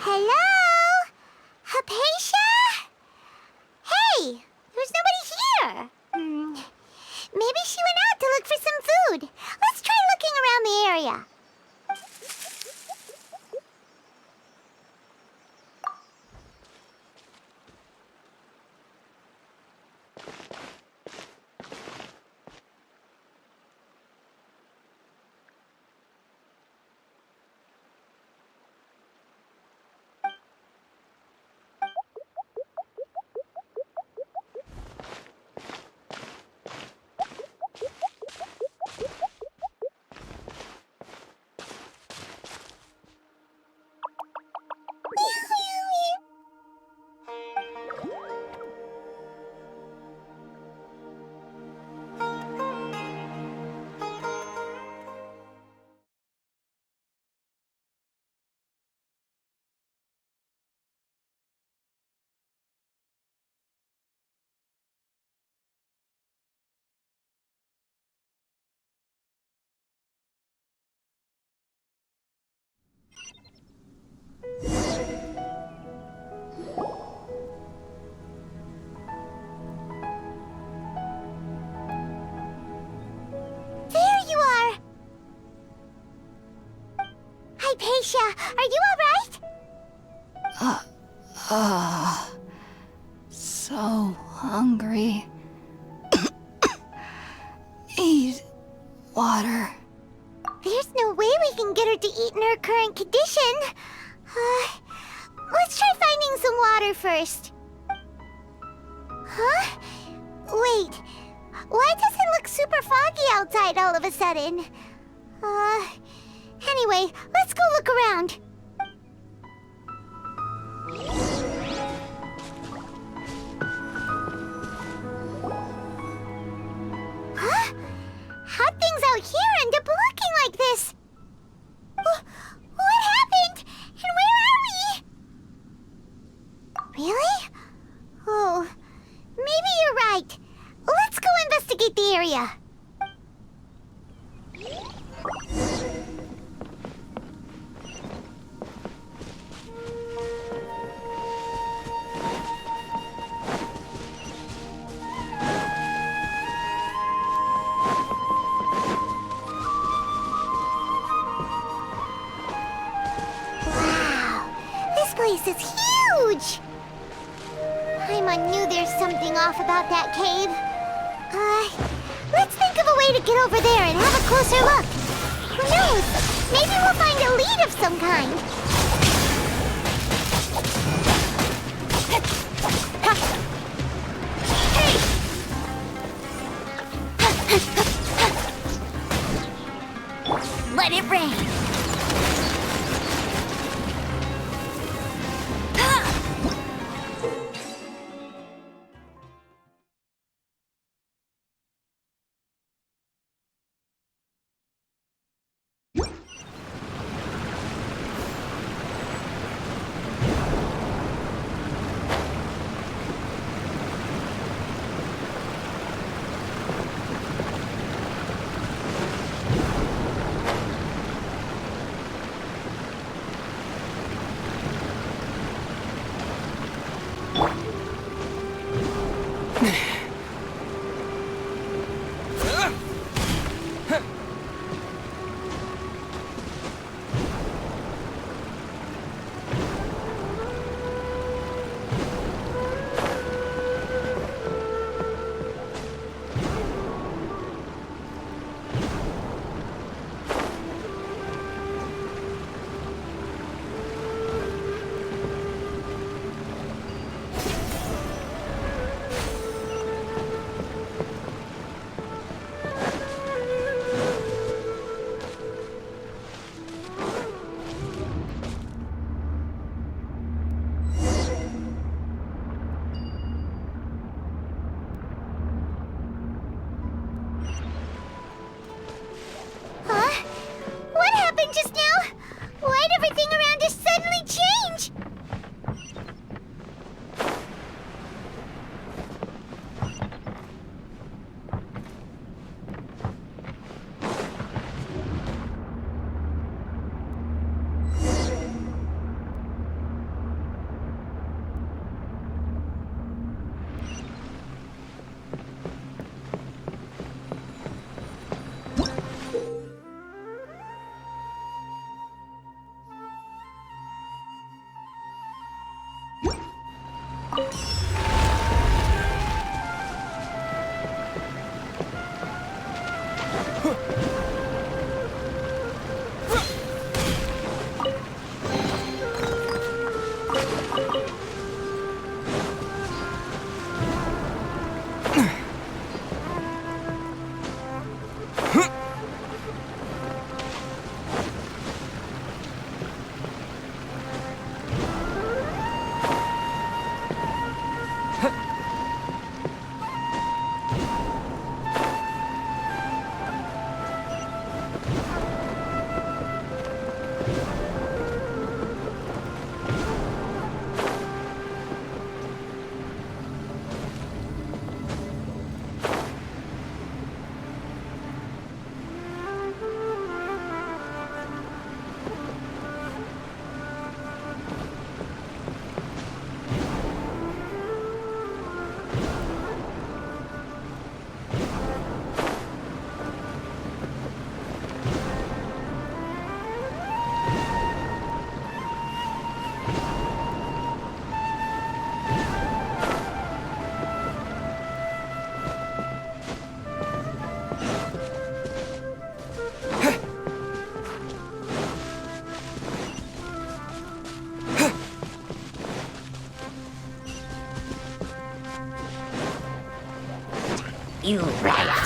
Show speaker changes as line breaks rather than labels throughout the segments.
Hello? Hypatia? Hey, there's nobody here. Maybe she went out to look for some food. Let's try looking around the area. There you are! Hypatia, are you alright?
So hungry. Need water.
There's no way we can get her to eat in her current condition. Let's try finding some water first. Huh? Wait, why does it look super foggy outside all of a sudden? Anyway, let's go look around. Huh? How'd things out here end up looking like this? What happened? And where are we? Really? Oh, maybe you're right. Let's go investigate the area. Wow, this place is huge! Paimon knew there's something off about that cave. Let's think of a way to get over there and have a closer look. Who knows? Maybe we'll find a lead of some kind.
Let it rain.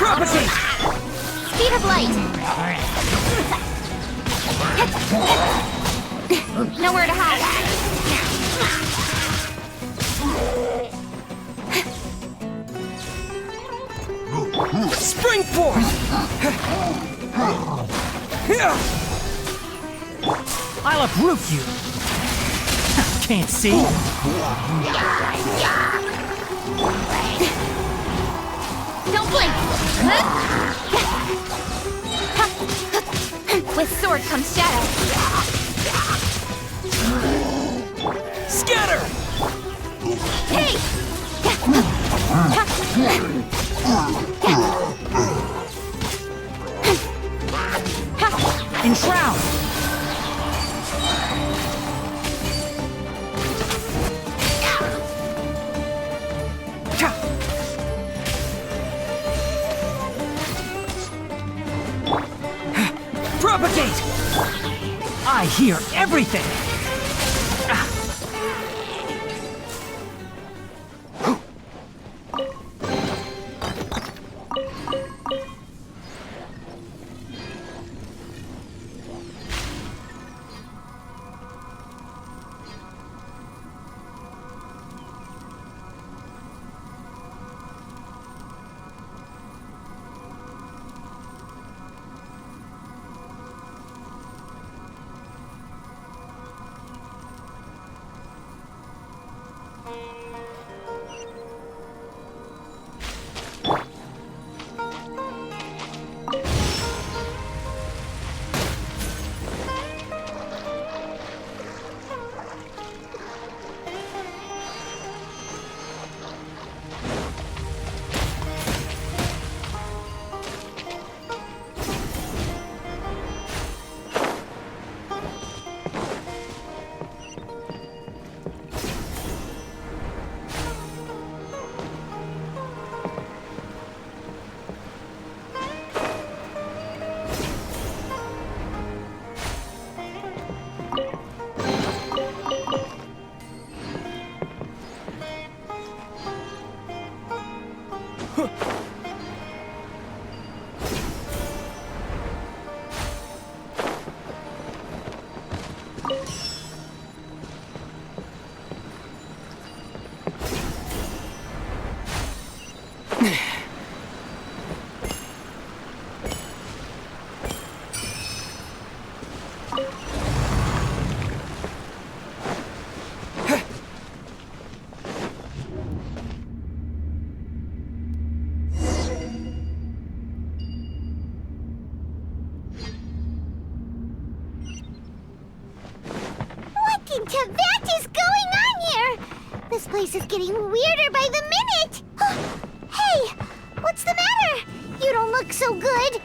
Propagate!
Speed of light. Nowhere to hide.
Spring forth! I'll uproot you! Can't see?
Don't blink. With sword comes shadow.
Scatter!
Hey!
Enshroud! Propagate! I hear everything!
What into that is going on here? This place is getting weirder by the minute. Hey, what's the matter? You don't look so good.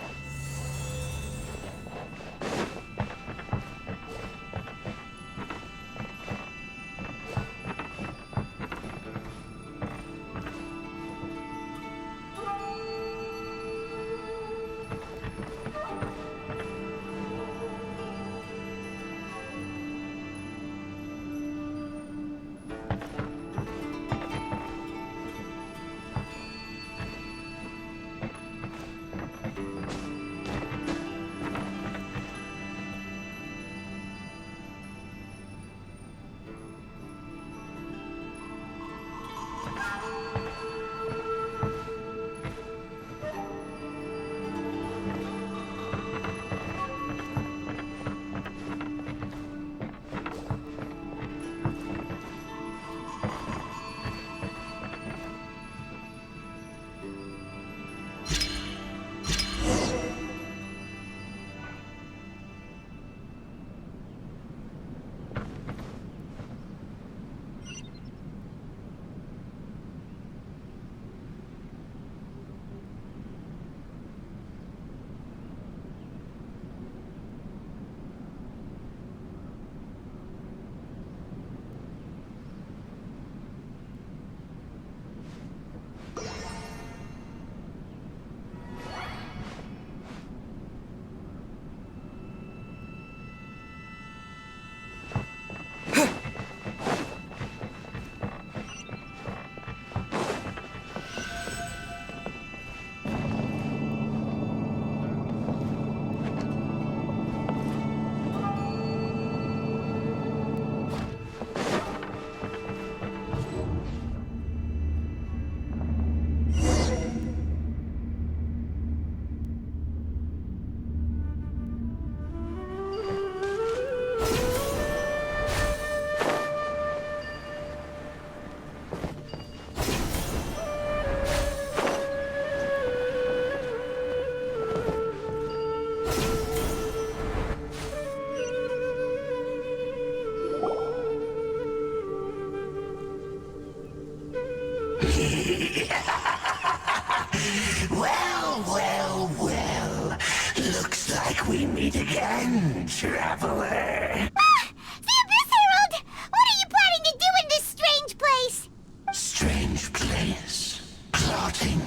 we meet again, traveler.
The Abyss Herald! What are you planning to do in this strange place?
Strange place. Plotting.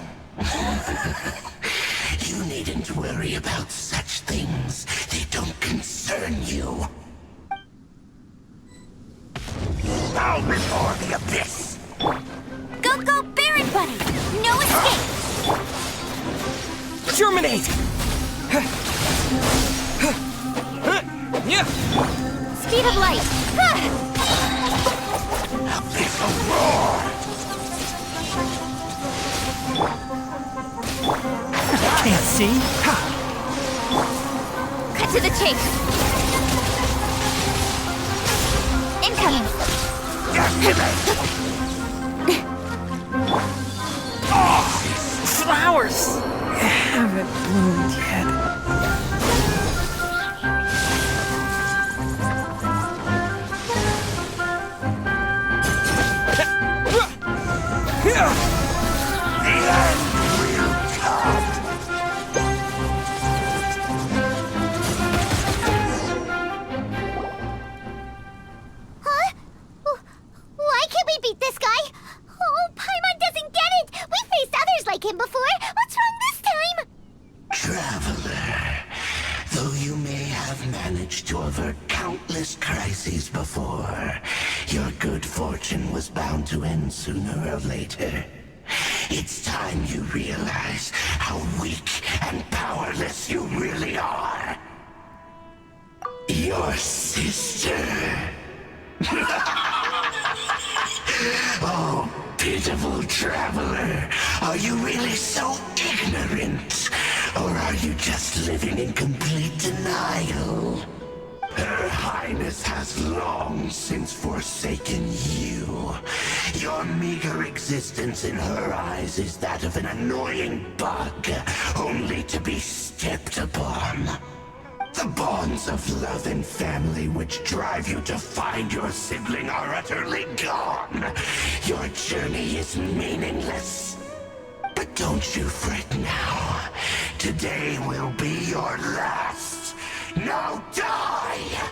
You needn't worry about such things. They don't concern you. Bow before the abyss!
Go, Baron Buddy! No escape!
Germinate!
Speed of light!
Abyssal roar!
Can't see?
Cut to the chase! Incoming!
Flowers! Haven't bloomed yet.
The end will come!
Huh? Why can't we beat this guy? Oh, Paimon doesn't get it! We faced others like him before! What's wrong this time?
Traveler, though you may have managed to avert countless crises before, your good fortune was bound to end sooner or later. It's time you realize how weak and powerless you really are. Your sister. Oh, pitiful traveler. Are you really so ignorant? Or are you just living in complete denial? Her Highness has long since forsaken you. Your meager existence in her eyes is that of an annoying bug, only to be stepped upon. The bonds of love and family which drive you to find your sibling are utterly gone. Your journey is meaningless. But don't you fret now. Today will be your last. Now die!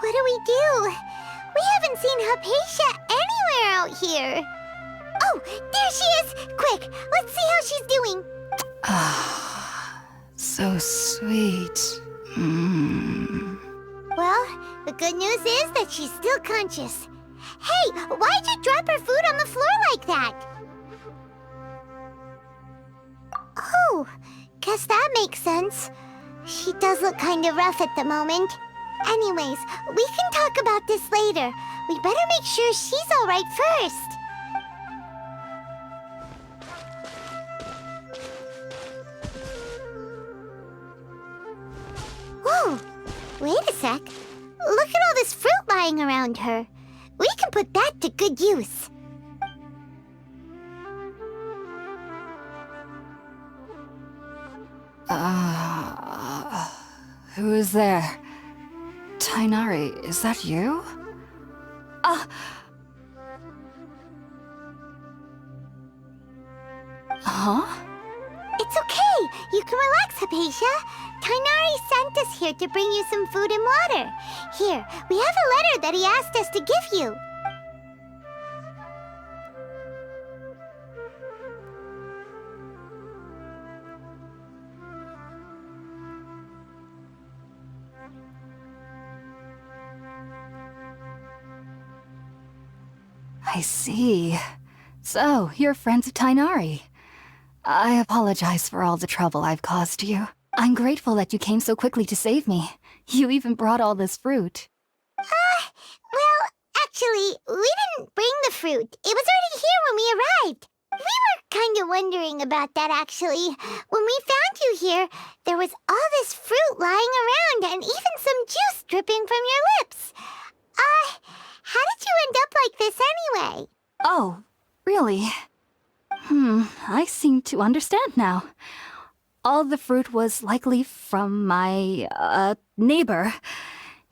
What do we do? We haven't seen Hypatia anywhere out here. Oh, there she is! Quick, let's see how she's doing.
So sweet.
Well, the good news is that she's still conscious. Hey, why'd you drop her food on the floor like that? Oh, guess that makes sense. She does look kind of rough at the moment. Anyways, we can talk about this later. We better make sure she's all right first. Whoa, wait a sec. Look at all this fruit lying around her. We can put that to good use.
Who is there? Tighnari, is that you? Huh?
It's okay. You can relax, Hypatia. Tighnari sent us here to bring you some food and water. Here, we have a letter that he asked us to give you.
I see. So, you're friends of Tighnari. I apologize for all the trouble I've caused you. I'm grateful that you came so quickly to save me. You even brought all this fruit.
Well, actually, we didn't bring the fruit. It was already here when we arrived. We were kind of wondering about that, actually. When we found you here, there was all this fruit lying around and even some juice dripping from your lips. How did you end up like this anyway?
Oh, really? I seem to understand now. All the fruit was likely from my, neighbor.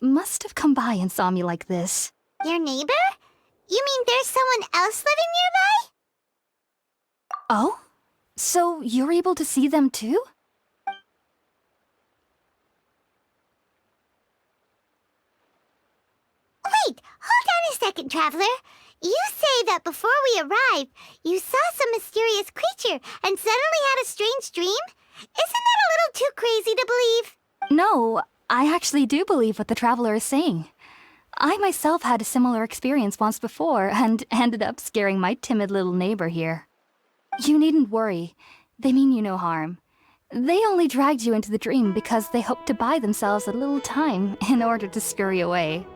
Must have come by and saw me like this.
Your neighbor? You mean there's someone else living nearby?
Oh? So you're able to see them too?
Wait, hold on a second, Traveler. You say that before we arrived, you saw some mysterious creature and suddenly had a strange dream? Isn't that a little too crazy to believe?
No, I actually do believe what the traveler is saying. I myself had a similar experience once before and ended up scaring my timid little neighbor here. You needn't worry. They mean you no harm. They only dragged you into the dream because they hoped to buy themselves a little time in order to scurry away.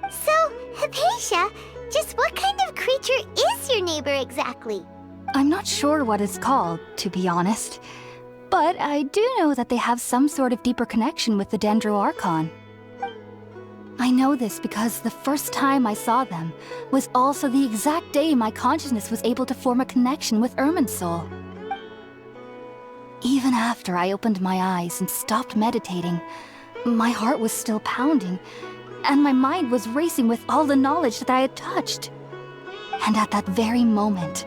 So, Hypatia, just what kind of creature is your neighbor exactly?
I'm not sure what it's called, to be honest. But I do know that they have some sort of deeper connection with the Dendro Archon. I know this because the first time I saw them was also the exact day my consciousness was able to form a connection with Irminsul. Even after I opened my eyes and stopped meditating, my heart was still pounding, and my mind was racing with all the knowledge that I had touched. And at that very moment,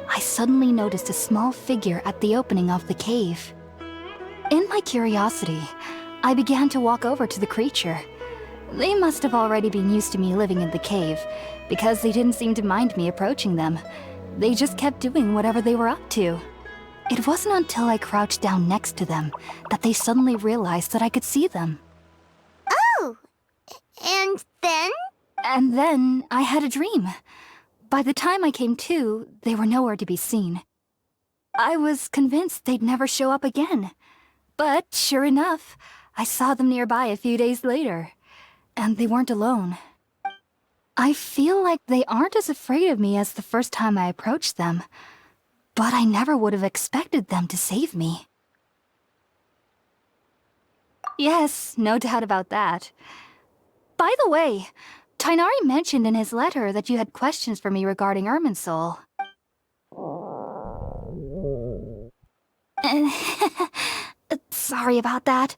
I suddenly noticed a small figure at the opening of the cave. In my curiosity, I began to walk over to the creature. They must have already been used to me living in the cave, because they didn't seem to mind me approaching them. They just kept doing whatever they were up to. It wasn't until I crouched down next to them that they suddenly realized that I could see them.
Oh, and then?
And then I had a dream. By the time I came to, they were nowhere to be seen. I was convinced they'd never show up again. But sure enough, I saw them nearby a few days later. And they weren't alone. I feel like they aren't as afraid of me as the first time I approached them. But I never would have expected them to save me. Yes, no doubt about that. By the way, Tighnari mentioned in his letter that you had questions for me regarding Irminsul. Sorry about that.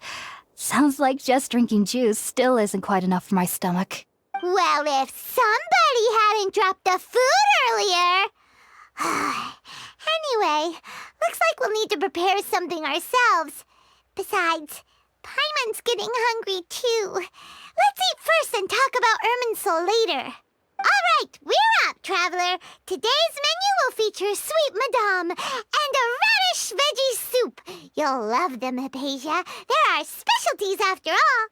Sounds like just drinking juice still isn't quite enough for my stomach.
Well, if somebody hadn't dropped the food earlier... Anyway, looks like we'll need to prepare something ourselves. Besides, Paimon's getting hungry too. Let's eat first and talk about Irminsul later. All right, we're up, Traveler. Today's menu will feature Sweet Madame and a radish veggie soup. You'll love them, Hypatia. They're our specialties after all.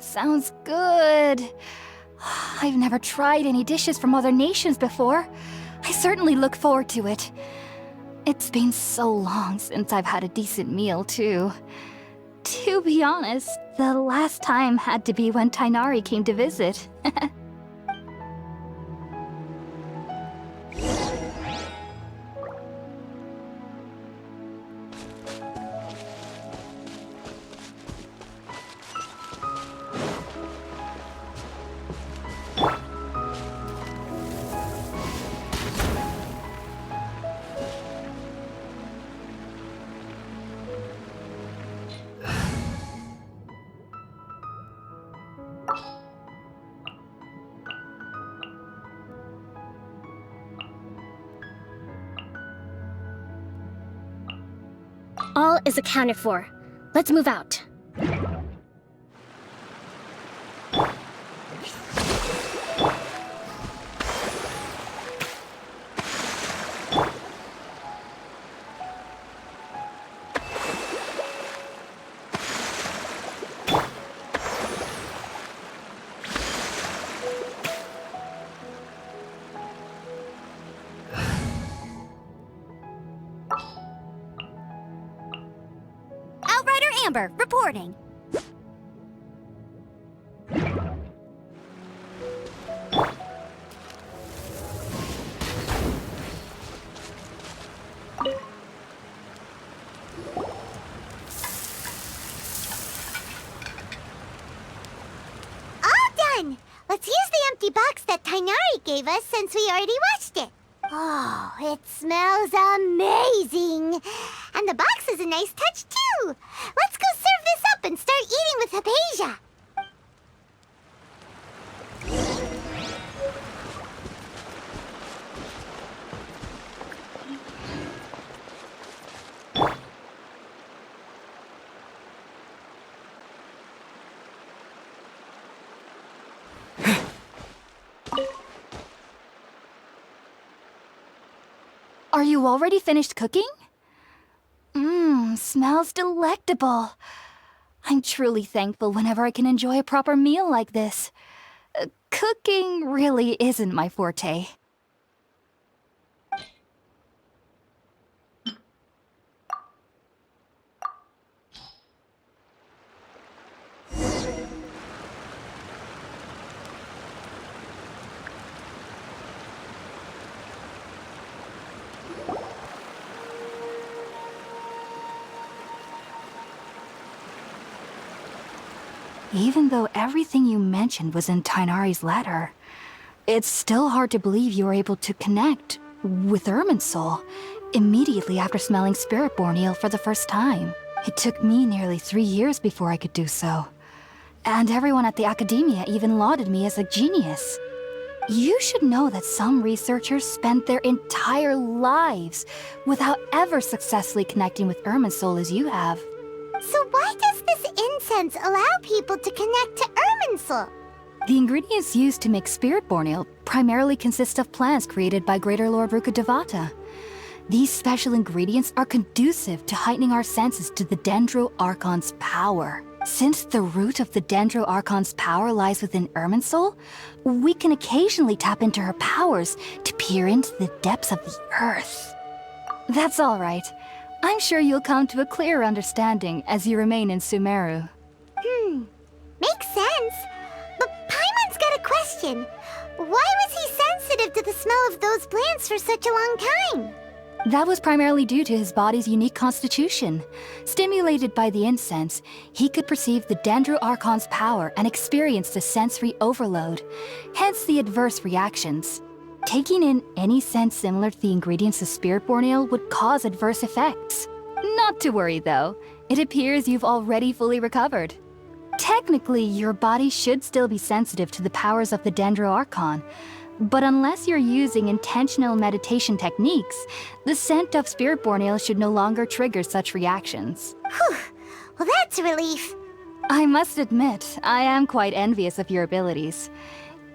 Sounds good. I've never tried any dishes from other nations before. I certainly look forward to it. It's been so long since I've had a decent meal, too. To be honest, the last time had to be when Tighnari came to visit.
All is accounted for. Let's move out.
Amber, reporting. Let's use the empty box that Tainari gave us since we already washed it. Oh, it smells amazing. And the box is a nice touch, too. Let's go serve this up and start eating with Hypatia.
Are you already finished cooking? Smells delectable. I'm truly thankful whenever I can enjoy a proper meal like this. Cooking really isn't my forte. Even though everything you mentioned was in Tainari's letter, it's still hard to believe you were able to connect with Irminsul immediately after smelling Spiritborn eel for the first time. It took me nearly 3 years before I could do so. And everyone at the Academia even lauded me as a genius. You should know that some researchers spent their entire lives without ever successfully connecting with Irminsul as you have.
So why does this incense allow people to connect to Irminsul?
The ingredients used to make Spiritborn eel primarily consist of plants created by Greater Lord Rukkhadevata. These special ingredients are conducive to heightening our senses to the Dendro Archon's power. Since the root of the Dendro Archon's power lies within Irminsul, we can occasionally tap into her powers to peer into the depths of the earth. That's all right. I'm sure you'll come to a clearer understanding as you remain in Sumeru.
Makes sense. But Paimon's got a question. Why was he sensitive to the smell of those plants for such a long time?
That was primarily due to his body's unique constitution. Stimulated by the incense, he could perceive the Dendro Archon's power and experienced a sensory overload, hence the adverse reactions. Taking in any scent similar to the ingredients of Spiritborn eel would cause adverse effects. Not to worry though, it appears you've already fully recovered. Technically, your body should still be sensitive to the powers of the Dendro Archon, but unless you're using intentional meditation techniques, the scent of Spiritborn eel should no longer trigger such reactions.
Whew. Well, that's a relief.
I must admit, I am quite envious of your abilities.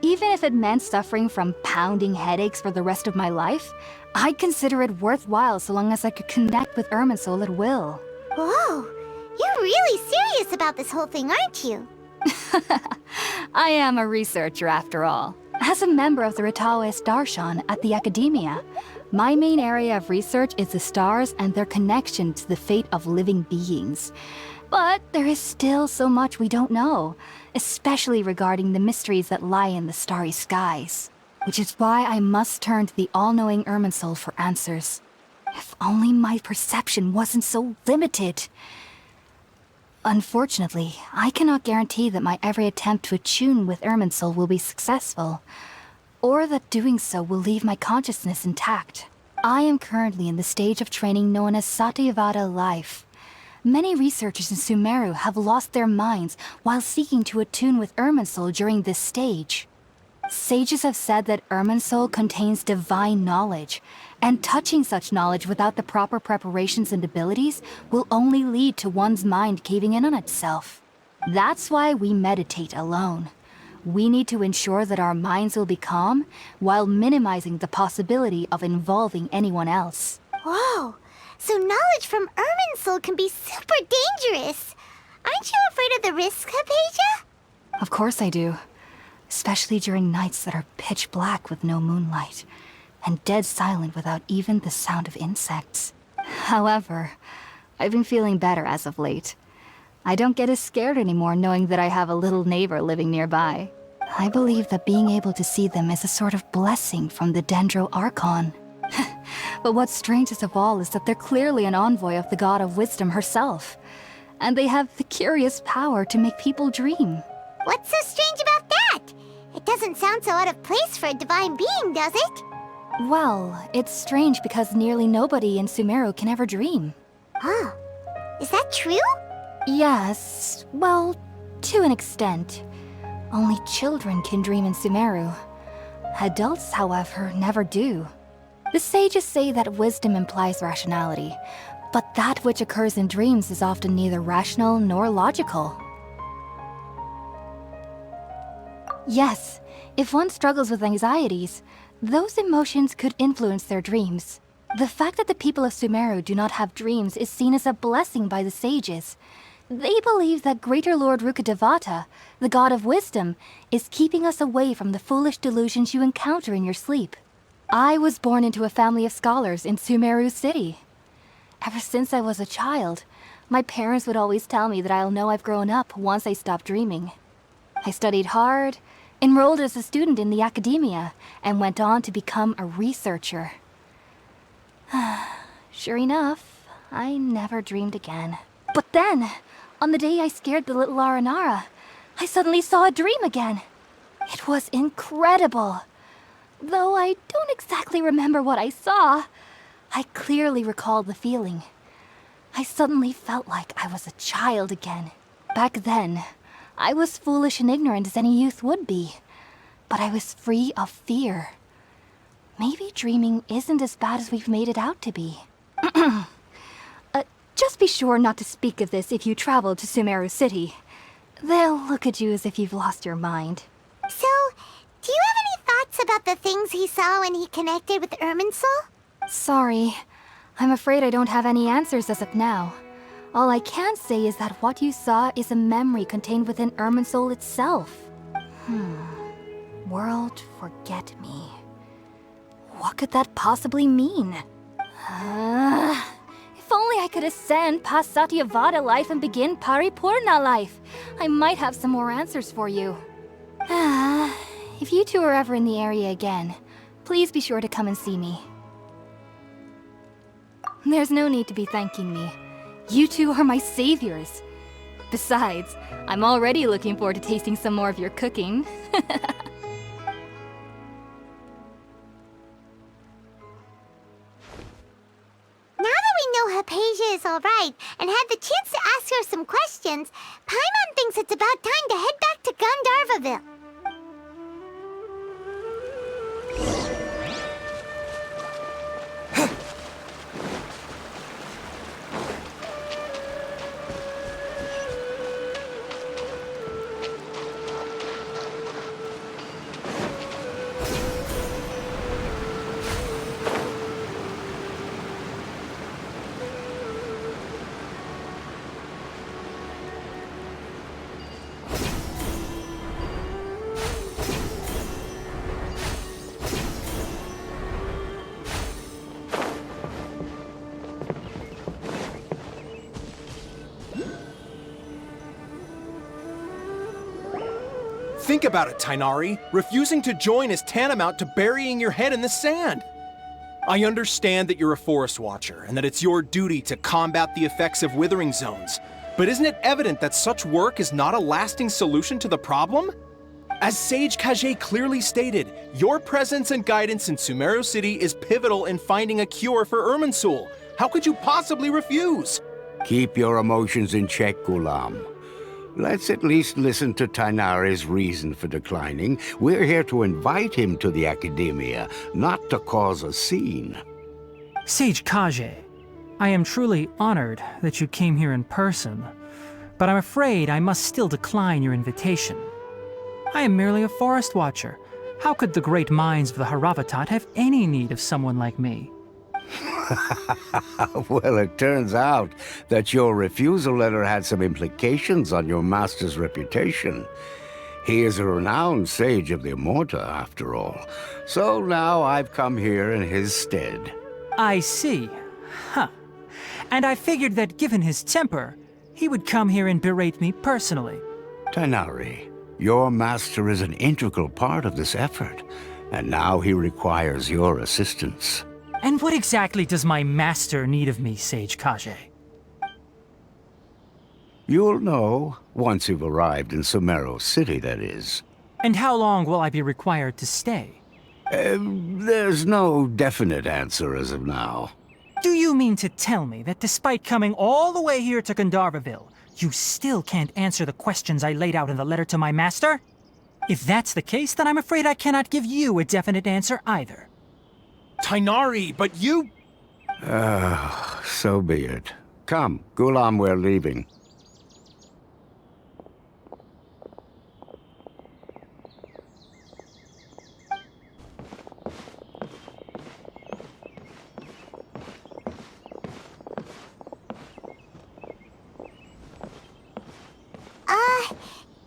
Even if it meant suffering from pounding headaches for the rest of my life, I'd consider it worthwhile so long as I could connect with Irminsul at will.
Whoa, you're really serious about this whole thing, aren't you?
I am a researcher after all. As a member of the Ritaoist Darshan at the Academia, my main area of research is the stars and their connection to the fate of living beings. But there is still so much we don't know, especially regarding the mysteries that lie in the starry skies. Which is why I must turn to the all-knowing Irminsul for answers. If only my perception wasn't so limited. Unfortunately, I cannot guarantee that my every attempt to attune with Irminsul will be successful, or that doing so will leave my consciousness intact. I am currently in the stage of training known as Satyavada life. Many researchers in Sumeru have lost their minds while seeking to attune with Irminsul during this stage. Sages have said that Irminsul contains divine knowledge, and touching such knowledge without the proper preparations and abilities will only lead to one's mind caving in on itself. That's why we meditate alone. We need to ensure that our minds will be calm while minimizing the possibility of involving anyone else.
Whoa, so knowledge from Irminsul can be super dangerous. Aren't you afraid of the risks, Hypatia?
Of course I do. Especially during nights that are pitch black with no moonlight, and dead silent without even the sound of insects. However, I've been feeling better as of late. I don't get as scared anymore knowing that I have a little neighbor living nearby. I believe that being able to see them is a sort of blessing from the Dendro Archon. But what's strangest of all is that they're clearly an envoy of the God of Wisdom herself. And they have the curious power to make people dream.
What's so strange about that? It doesn't sound so out of place for a divine being, does it?
Well, it's strange because nearly nobody in Sumeru can ever dream.
Oh, is that true?
Yes, well, to an extent. Only children can dream in Sumeru. Adults, however, never do. The sages say that wisdom implies rationality, but that which occurs in dreams is often neither rational nor logical. Yes, if one struggles with anxieties, those emotions could influence their dreams. The fact that the people of Sumeru do not have dreams is seen as a blessing by the sages. They believe that Greater Lord Rukkhadevata, the God of Wisdom, is keeping us away from the foolish delusions you encounter in your sleep. I was born into a family of scholars in Sumeru City. Ever since I was a child, my parents would always tell me that I'll know I've grown up once I stop dreaming. I studied hard, enrolled as a student in the academia, and went on to become a researcher. Sure enough, I never dreamed again. But then, on the day I scared the little Aranara, I suddenly saw a dream again. It was incredible. Though I don't exactly remember what I saw, I clearly recall the feeling. I suddenly felt like I was a child again. Back then, I was foolish and ignorant as any youth would be, but I was free of fear. Maybe dreaming isn't as bad as we've made it out to be. Just be sure not to speak of this if you travel to Sumeru City. They'll look at you as if you've lost your mind.
So, do you have any thoughts about the things he saw when he connected with Irminsul?
Sorry. I'm afraid I don't have any answers as of now. All I can say is that what you saw is a memory contained within Irminsul itself. World Forget Me. What could that possibly mean? If only I could ascend past Satyavada life and begin Paripurna life, I might have some more answers for you. If you two are ever in the area again, please be sure to come and see me. There's no need to be thanking me. You two are my saviors. Besides, I'm already looking forward to tasting some more of your cooking.
Now that we know Hypatia is alright and had the chance to ask her some questions, Paimon thinks it's about time to head back to Gandharvaville.
Think about it, Tainari. Refusing to join is tantamount to burying your head in the sand. I understand that you're a forest watcher and that it's your duty to combat the effects of withering zones. But isn't it evident that such work is not a lasting solution to the problem? As Sage Kage clearly stated, your presence and guidance in Sumeru City is pivotal in finding a cure for Irminsul. How could you possibly refuse?
Keep your emotions in check, Ghulam. Let's at least listen to Tainari's reason for declining. We're here to invite him to the Academia, not to cause a scene.
Sage Kage, I am truly honored that you came here in person, but I'm afraid I must still decline your invitation. I am merely a forest watcher. How could the great minds of the Haravatat have any need of someone like me?
Well, it turns out that your refusal letter had some implications on your master's reputation. He is a renowned sage of the Immorta, after all. So now I've come here in his stead.
I see. Huh. And I figured that given his temper, he would come here and berate me personally.
Tighnari, your master is an integral part of this effort, and now he requires your assistance.
And what exactly does my master need of me, Sage Kage?
You'll know once you've arrived in Sumeru City, that is.
And how long will I be required to stay?
There's no definite answer as of now.
Do you mean to tell me that despite coming all the way here to Gandharvaville, you still can't answer the questions I laid out in the letter to my master? If that's the case, then I'm afraid I cannot give you a definite answer either.
Tighnari, but you...
So be it. Come, Gulam, we're leaving.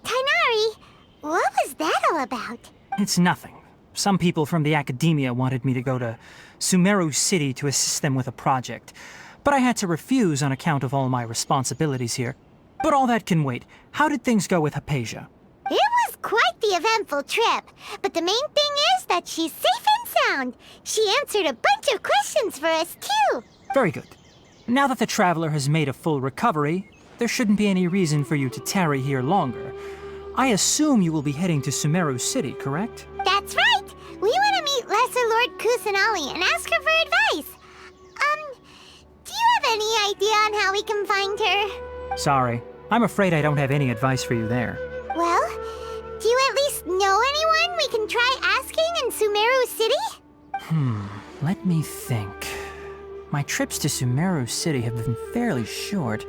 Tighnari, what was that all about?
It's nothing. Some people from the academia wanted me to go to Sumeru City to assist them with a project, but I had to refuse on account of all my responsibilities here. But all that can wait. How did things go with Hypatia?
It was quite the eventful trip, but the main thing is that she's safe and sound. She answered a bunch of questions for us, too.
Very good. Now that the traveler has made a full recovery, there shouldn't be any reason for you to tarry here longer. I assume you will be heading to Sumeru City, correct?
That's right. We want to meet Lesser Lord Kusanali and ask her for advice. Do you have any idea on how we can find her?
Sorry. I'm afraid I don't have any advice for you there.
Well, do you at least know anyone we can try asking in Sumeru City?
Let me think. My trips to Sumeru City have been fairly short,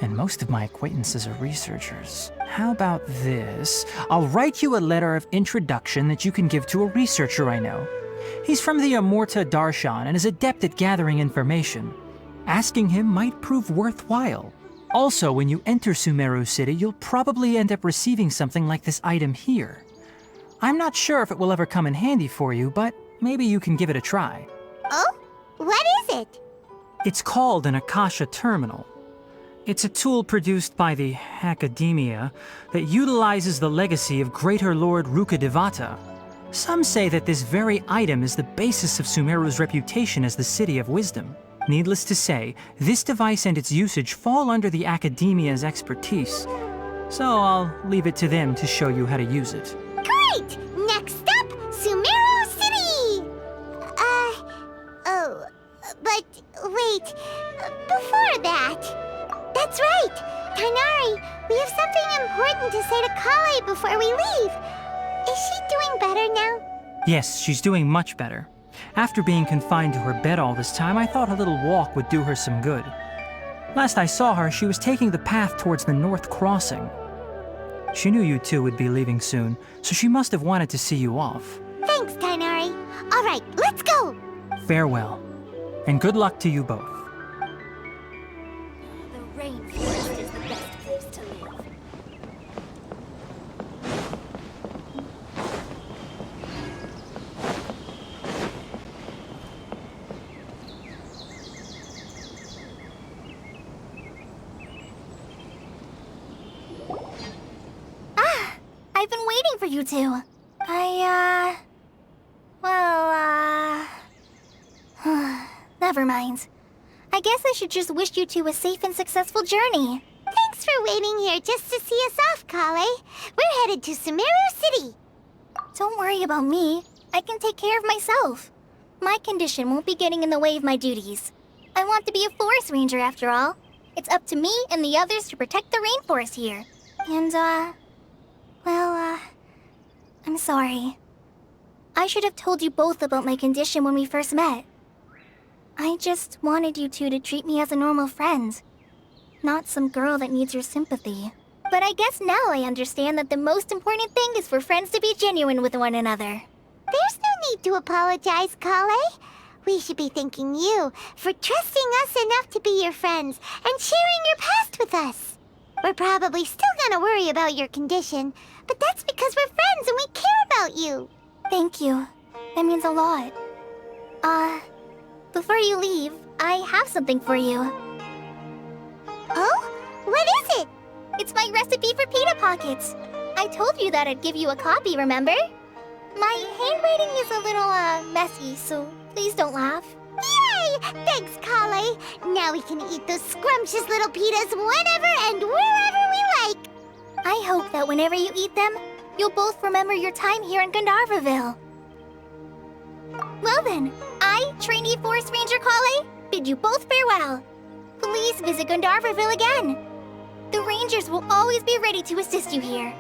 and most of my acquaintances are researchers. How about this? I'll write you a letter of introduction that you can give to a researcher I know. He's from the Amurta Darshan and is adept at gathering information. Asking him might prove worthwhile. Also, when you enter Sumeru City, you'll probably end up receiving something like this item here. I'm not sure if it will ever come in handy for you, but maybe you can give it a try.
Oh? What is it?
It's called an Akasha Terminal. It's a tool produced by the Academia that utilizes the legacy of Greater Lord Rukkhadevata. Some say that this very item is the basis of Sumeru's reputation as the City of Wisdom. Needless to say, this device and its usage fall under the Academia's expertise, so I'll leave it to them to show you how to use it.
Great! Next up, Sumeru City! But wait, before that... That's right! Tighnari, we have something important to say to Kale before we leave. Is she doing better now?
Yes, she's doing much better. After being confined to her bed all this time, I thought a little walk would do her some good. Last I saw her, she was taking the path towards the North Crossing. She knew you two would be leaving soon, so she must have wanted to see you off.
Thanks, Tighnari. All right, let's go!
Farewell, and good luck to you both.
The rainforest is the best place to live.
I've been waiting for you two. Never mind. I guess I should just wish you two a safe and successful journey. Thanks for waiting here just to see us off, Kale. We're headed to Sumeru City. Don't worry about me. I can take care of myself. My condition won't be getting in the way of my duties. I want to be a forest ranger after all. It's up to me and the others to protect the rainforest here. And, I'm sorry. I should have told you both about my condition when we first met. I just wanted you two to treat me as a normal friend, not some girl that needs your sympathy. But I guess now I understand that the most important thing is for friends to be genuine with one another. There's no need to apologize, Kale. We should be thanking you for trusting us enough to be your friends and sharing your past with us. We're probably still gonna worry about your condition, but that's because we're friends and we care about you. Thank you. That means a lot. Before you leave, I have something for you. Oh? What It's my recipe for pita pockets. I told you that I'd give you a copy, remember? My handwriting is a little, messy, so please don't laugh. Yay! Thanks, Kale. Now we can eat those scrumptious little pitas whenever and wherever we like. I hope that whenever you eat them, you'll both remember your time here in Gandharvaville. Well then, I, Trainee Forest Ranger Kale, bid you both farewell. Please visit Gandharvaville again. The Rangers will always be ready to assist you here.